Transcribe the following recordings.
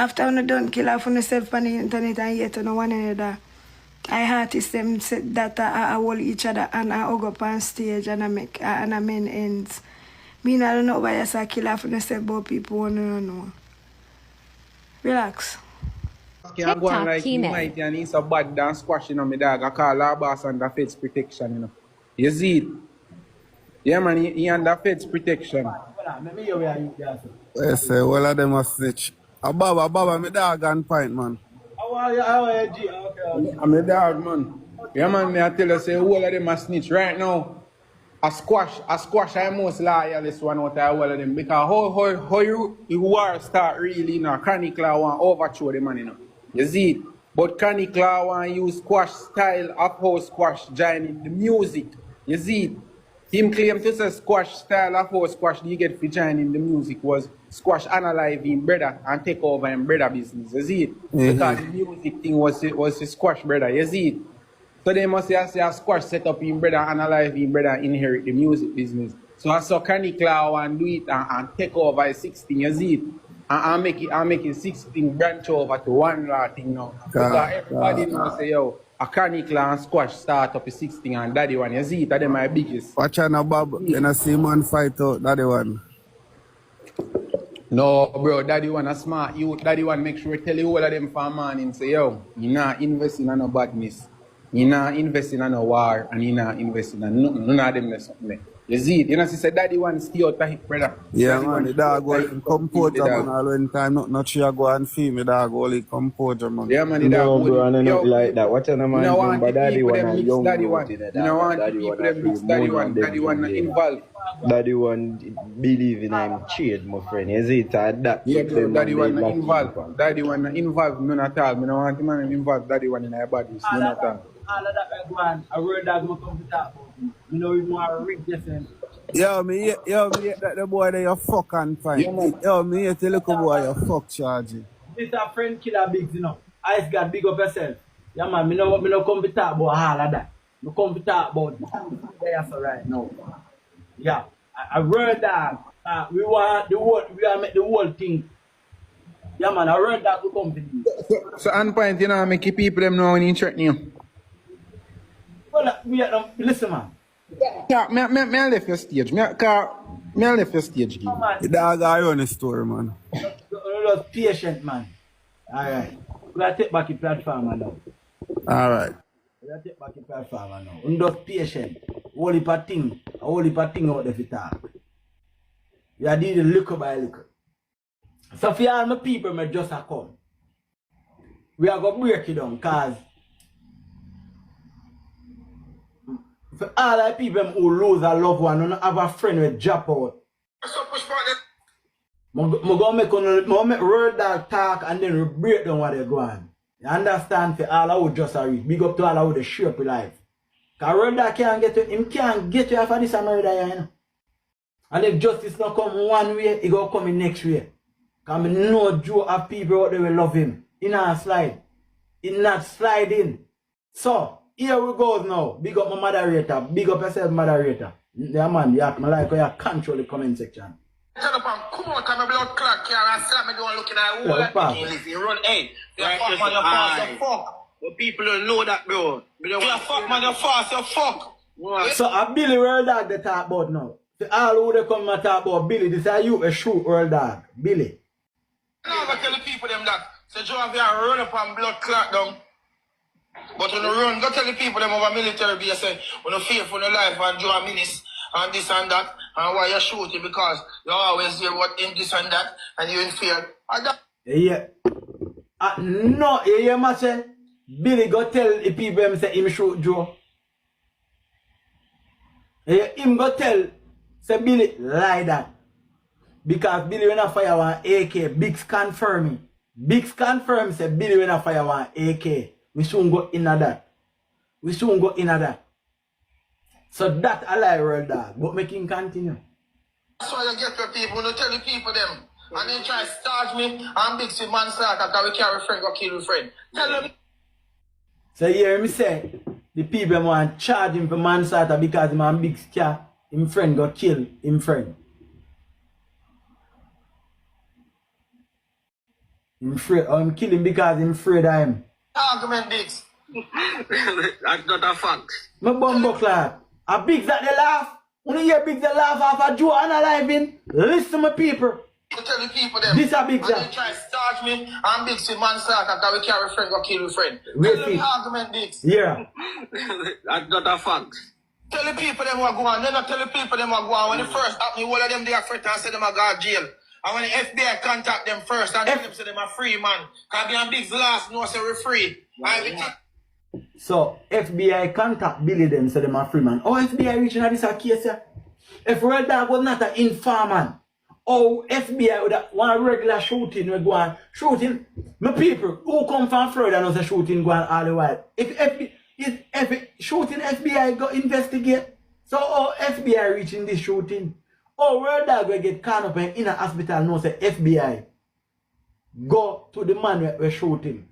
After you don't kill off yourself on the internet and yet no one another. I artists them said that I hold each other and I hug up on stage and I make and I main ends. Me I don't know why I say kill off yourself, but people want to know. Relax. Can't go on like he might and he's so bad than squashing on me dog. I call our boss under feds protection, you know. You see it? Yeah man, he under feds protection. Yes, all of them are snitch. Baba, me dog on point, man. How are you, G? Okay. I'm a dog, man. Yeah man, me I tell you, say all of them are snitch right now. I squash I most loyalist one out of all of them because how you war start really, you know, Chronic Law want overthrow the man, you know. You see it? But Chronic Law want use squash style of how squash joining the music. You see it? Him claim to say squash style of how squash you get for joining the music was squash analyze him brother and take over him brother business. You see it? Because the music thing was the squash brother. You see it? So they must say a squash set up him brother, analyze him brother, inherit the music business. So I saw Chronic Law and do it and take over a 16, you see it? And make it 16 branch over to one law thing now. Because everybody knows say yo, a Chronic Law and squash start up a 16 and daddy one, you see it? That's my biggest. Watch out now, Bob. You know, see man fight out, daddy one. No, bro, daddy one a smart youth. Daddy one make sure tell you all of them for a morning say yo, you not investing in no badness. You not investing in no war and you not investing in none of them something. You see it? You know, she said daddy one stay out of his brother. Yeah, daddy man, the dog will composure, man. All when time, not sure go and feel me, dog only composure, man. Yeah, man, the dog bro, and yo, like that. What an man, remember daddy one and young daddy one. You don't want the people them mix daddy one involved. Daddy one believe in him trade, my friend. Is it that? Yeah, bro, daddy one not involved. Daddy one not involved, none at all. I don't want the man involved daddy one in our bodies, none at all. All of that, man. I heard that will come to talk about me. You know, it's more rigged different. Yo, me that the boy there you fuck and fight. Yeah, Yo, me hate the little boy you fuck charge. This a friend killer bigs, you know. Ice got big up yourself. Yeah, man, me no come to talk about all of that. Me come to talk about there for right now. Yeah, I heard that. We want the whole, we are make the whole thing. Yeah, man, I heard that we come to do. So on point, you know, make people them know when you threaten you. Well, listen, man. Yeah, me I left your stage. Me I left your stage. Oh, man. The dog I run the story, man. Just patient, man. Alright. We gotta take back the platform now. Alright. We gotta take back the platform now. We just patient. Whole heap of thing out there for talk. We are doing little by little. So for all my people, me just a come. We are gonna break it down, cause for all the people who lose a loved one and have a friend with drop out. I'm gonna make word that talk and then we break down what they're going. You understand? For all who just are big up to all who the shape of life. Cause word that can't get to him can't get you after this and murder, you know. And if justice not come one way, it go come in next way. Cause I know Joe have people out there will love him. He not slide. He not sliding. So here we go now. Big up my moderator. Big up yourself, moderator. Yeah, man, you have like you control the comment section. Shut up and come on, come blood clot here and slap me down looking at all that fucking living. Run, hey, you fuck man, you fast, you fuck. But people don't know that, bro. You fuck man, you fast, you fuck. So Billy World Dog they talk about now. So all who they come and talk about Billy, this is you a shoot World Dog. Billy. Now I tell the people them that. So Joe have to run up and blood clot down. But when you run, go tell the people them over military base, say, when you fear for your life and Joe minister and this and that, and why you shooting because you always hear what in this and that, and you in fear. Yeah. No, you hear me say? Billy go tell the people him say him shoot Joe. Him go tell, say Billy lie that. Because Billy when I fire one AK, Biggs confirming. Biggs confirm say Billy when I fire one AK. We soon go in that. We soon go in that. So that a lie World Dog, but make him continue. That's why you get your people, when you tell the people them, and they try to start me, and big see manslaughter, because we carry friend, go kill a friend. Tell them. So you hear me say, the people want to charge him for manslaughter because him and big scare, him friend go kill him friend. I'm afraid, I'm killing because I'm afraid of him. Argument, Biggs. That's not a fact. My bumbo clap. A Biggs that they laugh. When you hear Biggs they laugh off a Joe analyzing, listen my people. You tell the people them. This a Biggs and that. they try to start me and Biggs with manslaughter because we carry friend go kill a friend. Wait, Tell them the argument, Biggs. Yeah. That's not a fact. Tell the people them what go on. Then not tell the people them what go on. When it first happened, all of them they are afraid and say them a go to jail. And when the FBI contact them first and tell them say them a free man. Because me and Biggs last know say we free. So FBI contact Billy them say them a free man. Oh, FBI reaching out this a case here. If Red Dog was not an informant, oh FBI would have one regular shooting we go on shooting. My people who come from Florida knows a shooting go on all the while. If shooting FBI go investigate. So oh FBI reaching this shooting. Oh Red Dog will get caught up in a hospital knows a FBI. Go to the man we shooting.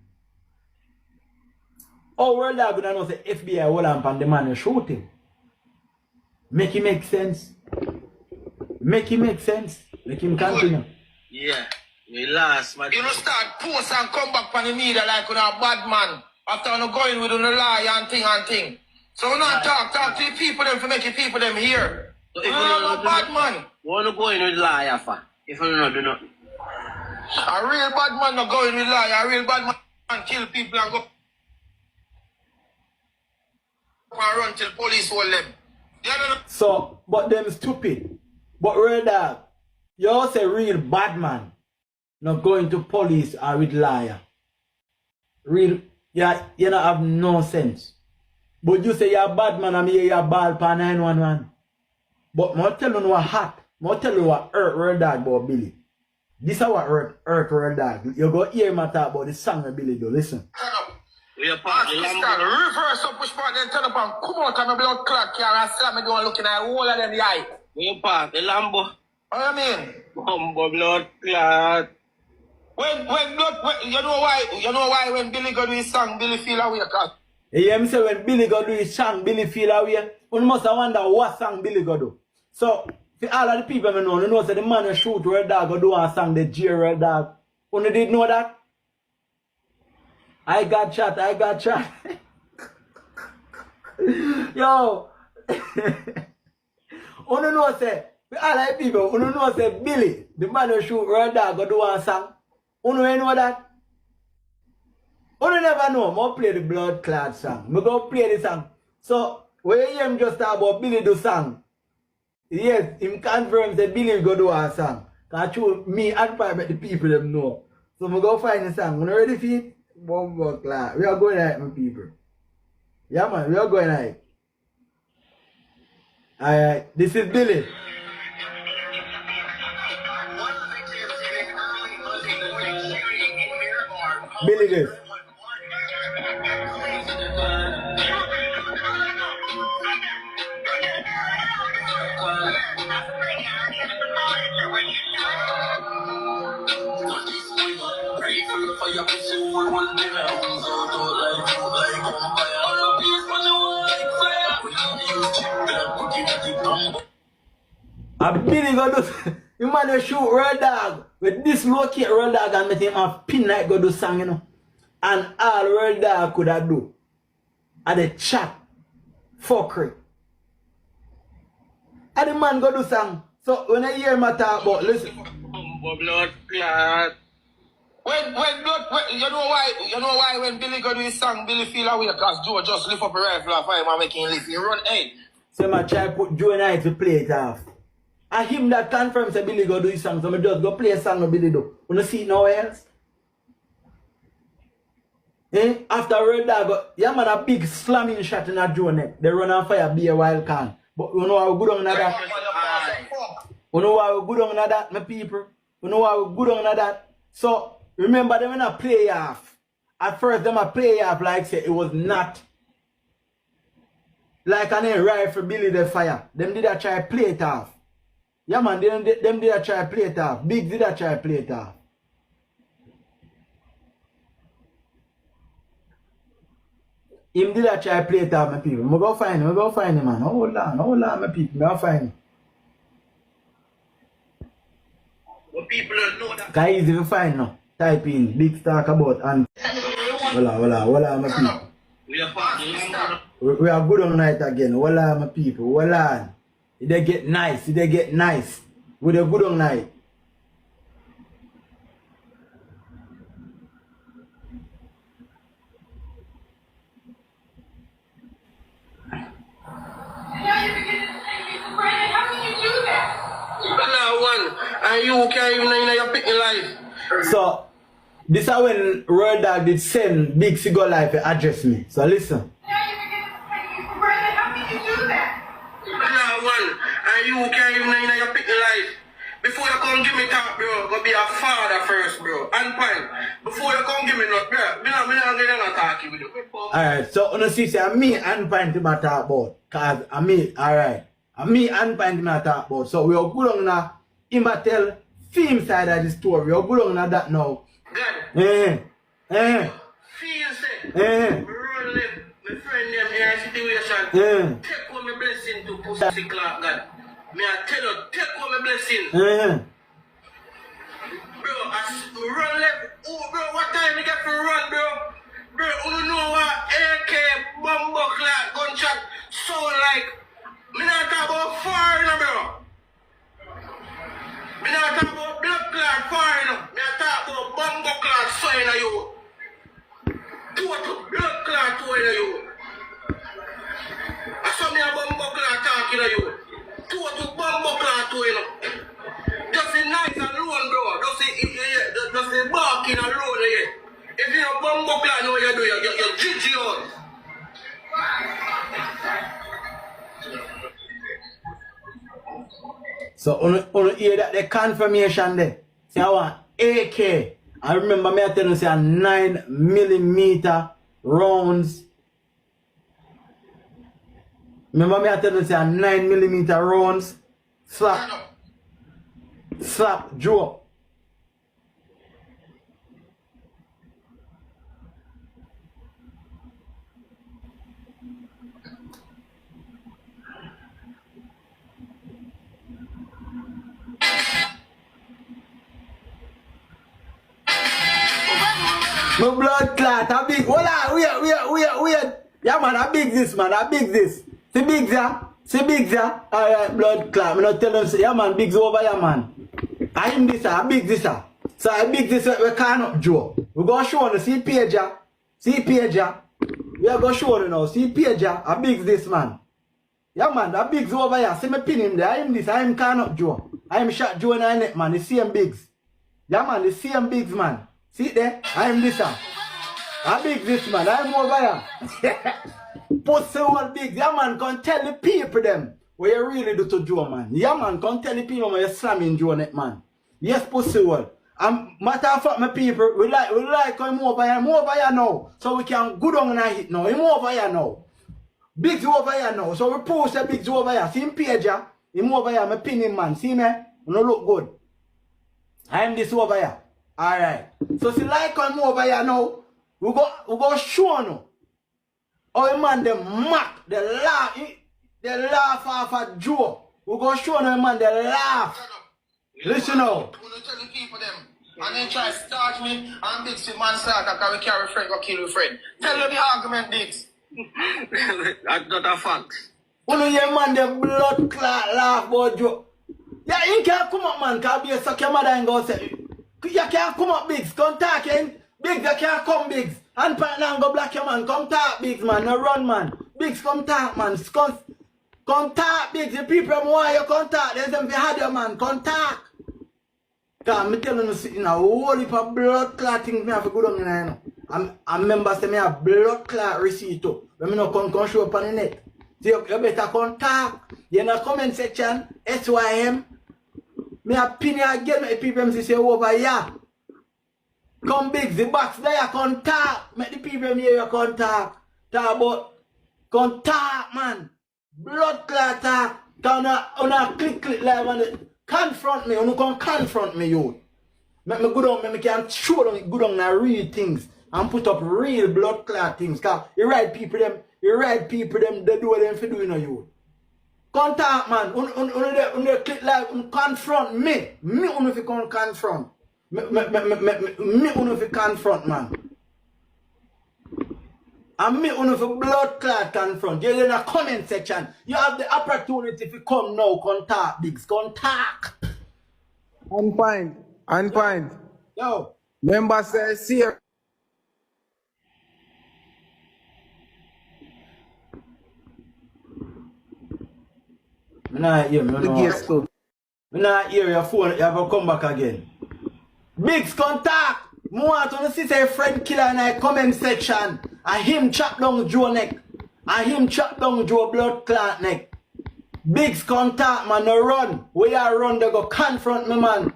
Oh, Red Dog gonna know say FBI hold on the man shooting. Make it make sense. Make it make sense. Make him continue. Yeah. We last, man. You don't start post and come back on the media like you're a bad man. After you going with a lie and thing. So we not talk to the people them for make the people them here. So if you're not a bad man. You want to go in with lie, Alpha. If you not do nothing. A real bad man not going with lie. A real bad man kill people and go and run till police hold them. So, but them stupid. But Red Dog, you also a real bad man not going to police or with liar. Real, yeah, you don't have no sense. But you say you're a bad man and you're ball for 911. But I tell you what hot. I tell you what hurt Red Dog about Billy. This is what hurt Red Dog. You go hear me talk about the song of Billy do. Listen. Turn up. We are part of the reverse up push part then turn up and come out and my blood clot car and slam me down looking at all of them the eye. We are part of the Lambo. What do you mean? Bumbo blood clot. When you know why when Billy go do his song, Billy feel away cause you hear me say when Billy go do his song, Billy feel away. You must wonder what song Billy go do. So for all of the people I know, you know say the man who shoot Red Dog go do a song, the J Red Dog. You did know that? I got shot. Yo. You know say, all the people, you know say Billy, the man who shoot Red Dog go do a song. You know that? You never know. I play the blood clot song. I go play the song. So, when you hear him just talk about Billy do song, yes, him confirms that Billy go do a song. Because me and the people them know. So, I go find the song. You ready for it? Bumbo clot. We are going out, my people. Yeah, man, we are going out. Alright, this is Billy. Billy this. A Billy go do you man shoot Red Dog with this locate Red Dog and make him have pin like go do song, you know. And all Red Dog could have do at the chat fuckery. And the man go do song. So when I hear him talk about listen. Blood clot. When you know why when Billy go do his song, Billy feel away because Joe just lift up a rifle and fire and make him lift. He run in. So I try put Joe and I to play it off. And him that confirms that Billy go do his song, so I just go play a song with Billy do. You don't see it nowhere else? After Red Dog, yeah man a big slamming shot in a Joe neck. They run and fire be a wild can. But you know how good on that? You know how good on that, my people? You know how good on that? So remember them in a playoff. At first them a playoff like say it was not like an rifle Billy the fire. Them did a try play it off. Yeah man, them did a try play it off. Big did a try play it off. Him did a try play it off, my people. I'm go find him, man. Hold on, my people. I'll find him. But people don't know that. Cause easy to find now. type in Big talk about and voila, my people. We are good on night again. Voila, my people. Voila. They get nice. They get nice. We are good on night. And you can't even know your picking life. So, this is when Royal Dog did send Big Cigar Life to address me. So listen. How can you do that? And you can't even know your picking life. Before you come give me talk, bro, go be a father first, bro. And fine. Before you come give me not, bro, me not gonna talk with you. Alright, so on the see, me and Pine to my talk about. Cause I me, alright. Me and Pine to my talk about. So we are good on now. Him a tell film side of the story. We are good on now that now. God. Feel say. Roll left. My friend them here situation. Take all my blessing to pussy clock, God. Me I tell you, take all my blessing. Bro, I run left. Oh, bro, what time you get for run, bro? Bro, you don't know what AK, bomb clock, gunshot sound like. Me not talk about foreigner, bro. Me not talk about blood clot foreigner. Me not talk about bomb clock sound of you. Total blood clot to you. I saw me a bomb clot talking to you. Total bomb clot to you. Just a nice and alone, bro. Just a barking alone, yeah. If you don't bomb clot, know what you do, you're GG on. So on hear that the confirmation there. Say I want AK. I remember me I tell you say 9mm rounds. Remember me I tell you say 9mm rounds. Slap, Joe. My blood clot, a big. Hola, wait. Yeah, man, I big this, man. I big this. See big there? See big there? Alright, blood clot. Me not tell them, say, yeah, man, big's over here, man. I am this, I big this. So I big this, we can't up Joe. We go show you, see pager. See pager. We are going to show you now. See pager, I big this, man. Yeah, man, that big's over here. See me pin him there. I am this, I am can't up Joe. I am shot Joe in the neck, man. The same bigs. Yeah, man, the same bigs, man. See there? I am this, I big this, man. I am over here. Pussy all big. Yeah, man, can tell the people them what you really do to Joe, man. Yeah, man, can tell the people when you're slamming Joe neck, man. Yes, pussy all. Matter of fact, my people, we like him over here now. So we can go down and hit now. Him over here now. Big's over here now. So we post the Big's over here. See him pager? Him over here, my pin him, man. See me? You don't look good. I am this over here. Alright. So see like him over here now. We go show you. Oh man, the mock, the laugh off at Joe. We go show you, man, the laugh. Listen now. I'm gonna tell the people them. And then try to start me and Biggs with man start because we carry friend go kill a friend. Tell them the argument, Biggs. That's not a fact. When you hear man the blood clot laugh about Joe. Yeah, you can't come up, man, because you suck your mother and go say. You can't come up, Biggs. Come talk, eh? Biggs, you can't come, Biggs. And partner and go black your man. Come talk, Biggs, man. No run, man. Biggs, come talk, man. Come talk, Biggs. The people want you come talk. There's them had your man. Come talk. Because I'm telling you, sitting a whole heap of blood clot things me have to go down in there. I remember say me have blood clot receipt too. When me no come show up on the net. So you better come talk. You in the comment section, SYM. Me a pin you again, make the people say over here. Come Biggs, the box there, come talk. Make the people hear you come talk. Talk about, come talk, man. Blood clot talk. Can click live on it. Confront me, you can confront me, you. Make me go down, me can show them, go down and read things. And put up real blood clot things. Cause you right people them, they do what them for doing on you. Contact man, on click live, confront me. Me if you can confront. Me unu fi confront, man. And me unu fi blood clot confront. You're in a comment section. You have the opportunity to come now, contact Bigs, contact. On point. On point. Yo. Member says, see you. Me not hear me. The gates too. Me not hear your phone. You have to come back again. Bigs, contact. Me want to see say friend killer in a comment section. And him chop down Joe neck. And him chop down Joe blood clot neck. Bigs, contact, man. No run. Where you run, they go confront me, man.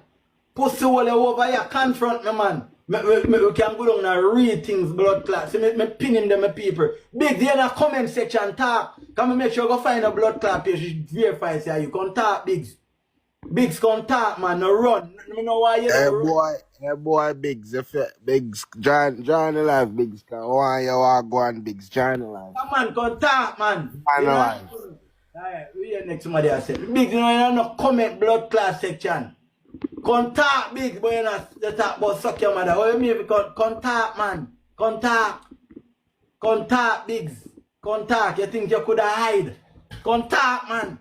Pussy all over here, confront me, man. We can go down and read things, blood clot. So me pin him them, my people. Bigs, you in a comment section, talk. Can we make sure you go find a blood clot page, verify, say you contact Bigs. Bigs, contact, man. No run. Me know why you Hey boy, Bigs, Bigs, join the live, Bigs. Why you want to go on Bigs, join the live. Come on, contact, man. Join the live. Alright, we hear next somebody I said. Bigs, you know, you no comment blood clot section. Contact Bigs, but you not talk about suck your mother. What you mean if you contact, man? Contact. Contact Bigs. Contact. You think you could hide? Contact, man.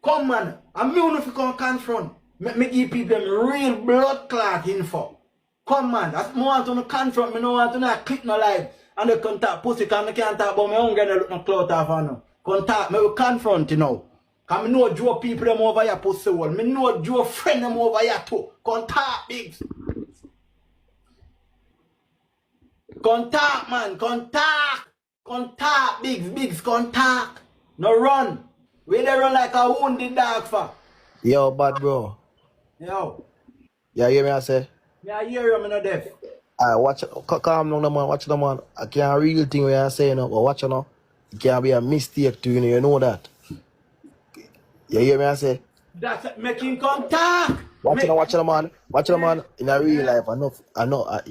Come, man. I'm me if you come confront. Me give people them real blood clot info. Come, man. That's more want to confront. Me no want to not click no live. And they contact pussy because I can't talk about my own girl look no clout off on no. Contact me will confront you know. Cause me know Joe people them over here pussy wall. Me know Joe friend them over here too. Contact Bigs. Contact, man. Contact. Contact Bigs. Bigs contact. No run. Where they run like a wounded dog for? Yo, bad bro. Yo. Yeah, hear me I say? Me I hear you, I'm not deaf. Watch calm down the man, watch the man. I can't real thing where I say no, but watch now. It can be a mistake too, you know that. You hear me I say? That's making contact. Watch the man. Watch the man in a real life. Enough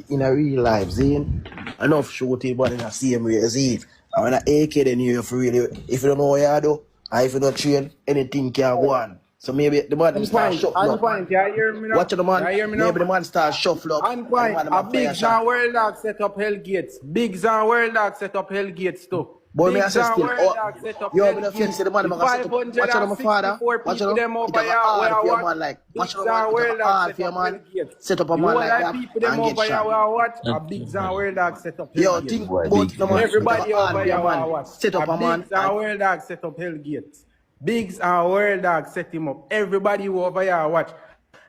in a real life, Zane. Enough shooting but in the same way, Zane. And when I AK then you for really if you don't know what you do, and if you don't train, anything can go on. So maybe the man start shuffle up. Point, you hear me now? Watch the man. You hear me now? Maybe the man start shuffle up. On point, a Bigs and World Dog set up hell gates. Bigs and World Dog set up hell gates too. Boy, me I Bigs say and still. World Dog set up Yo, hell me the gates. feel the man The gonna set up. Watch out my father. 564 Watch people out. them over It here. hard for Where your man like. Watch Bigs out and man. World It Dog hard set for your up hell man. gates. Set up a You man all like that that people them and get over here shot. will watch a Bigs and World Dog set up hell Yo, gates. think about the man. Everybody It over hard for here your will man. watch. Set up a man. Bigs and World Dog set up hell gates. Bigs and World Dog set him up. Everybody over here watch.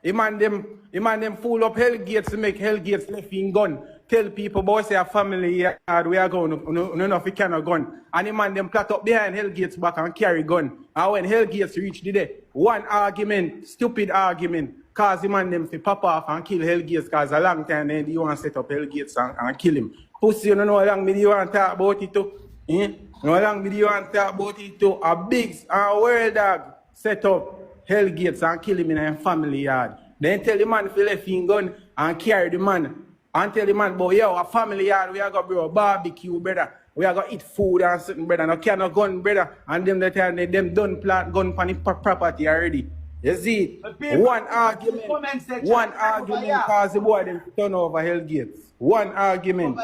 The man them full up hell gates to make hell gates left in gun. Tell people, boy, say a family yard, we are going, no know if we cannot gun. And the man them plot up behind hell gates back and carry gun. And when hell gates reach the day, one argument, stupid argument, cause the man them to pop off and kill hell gates cause a long time then you want to set up hell gates and kill him. Pussy, you don't know how long me you want to talk about it too. Eh? No long me you want to talk about it too. A Bigs and World Dog set up hell gates and kill him in a family yard. Then tell the man to left in gun and carry the man. And tell the man, boy, yo, a family yard, we are going to bro, barbecue, brother. We are going to eat food and something, brother. No cannot gun, brother. And them that time, them done plant gun for the property already. You see, one argument cause the boy them turn over hell gates. One argument.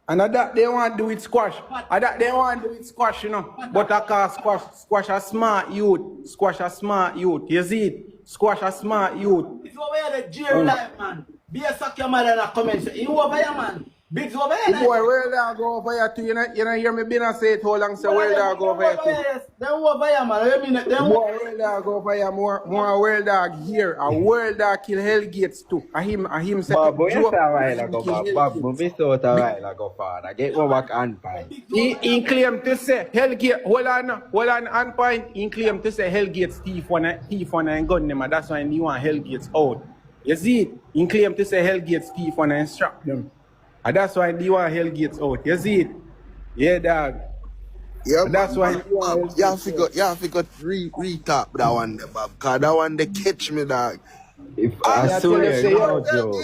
And that they want to do it squash. And that they want to do it squash, you know. But I call squash a smart youth. Squash a smart youth. You see it? Squash a smart youth. It's over here the jail life, man. Be a suck your mother in a comment. You over here, man. Bigs over here. The boy, where they go over here too? You know hear me been and say it how long, so where they go over here too? They over here, man. You mean they boy, where they go over here? More World Dog here. A World Dog kill hell gates too. A him set up Bob, you joke. say a while ago, Bob, but me thought a while ago, father. Get one back on point. He claimed to say hell gate. Hold on point. He claimed to say hell gates thief one and gun them, and that's why he want hell gates out. You see it? He claimed to say hell gates thief one and strap them. And that's why they want hell gates out. You see it? Yeah, dog. Yeah, and that's why Bob, you have to retap that one there, Bob. Cause that one they catch me, dog. If I saw you, Joe.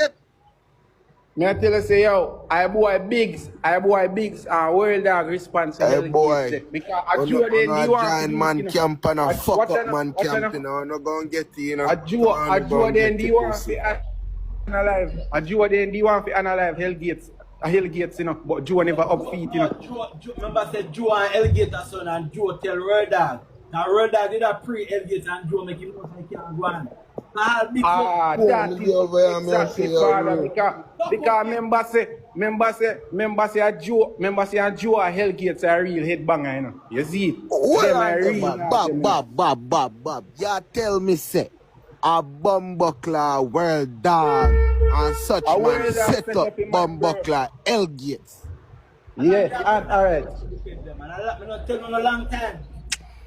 Me I tell you say yo, I boy Biggs, World Dog responsibility boy. check. Because I On Joe then a do want to giant do man it, you know. camp and a fuck Watch up on- man watch on- camp, you know. I'm not gonna get you, you know. A Joe then do want pussy. to analyze. A Joe then do want to analyze Hellgates, you know. But Joe never up feet, you know. Joe, remember said Joe and Elgator son and Joe tell Road Dog. Now Road Dog did a pre-Elgator and Joe make him know he can't go on. That is exactly father. Because member say a Joe and Hellgates are a real headbanger, you know. You see it? Them are real. Bob. You tell me say a bumbuckler World Dog and such A man World Dog set set up up in my bumbuckler Elgates. Yes, and alright. I'm not telling you a long time.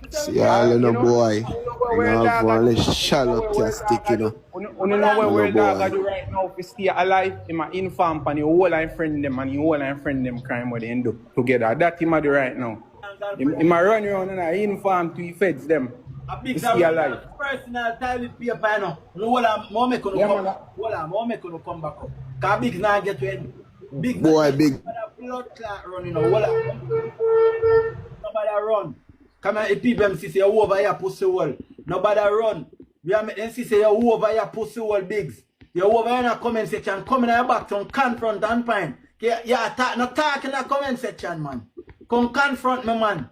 See all in a boy. You know what You World know, Dog have a one do? little shallow stick, you know. You know what World Dog a do right now to stay alive? Him a inform and the whole line friend them and the whole line friend them crime what they do together. That him a do right now. Him a run around and a inform to the feds them. A big stay alive. personal toilet paper, you know. No, more make you come back up. Because big now get to end. Big Boy, big. Blood clot running, you know. Nobody run. Come on, people see say you over here pussy hole. Nobody run. We are making see say you over here pussy hole bigs. You over here in the comment section, come in your back to confront and pine. Yeah, not talk in the comment section, man. Come confront me, man.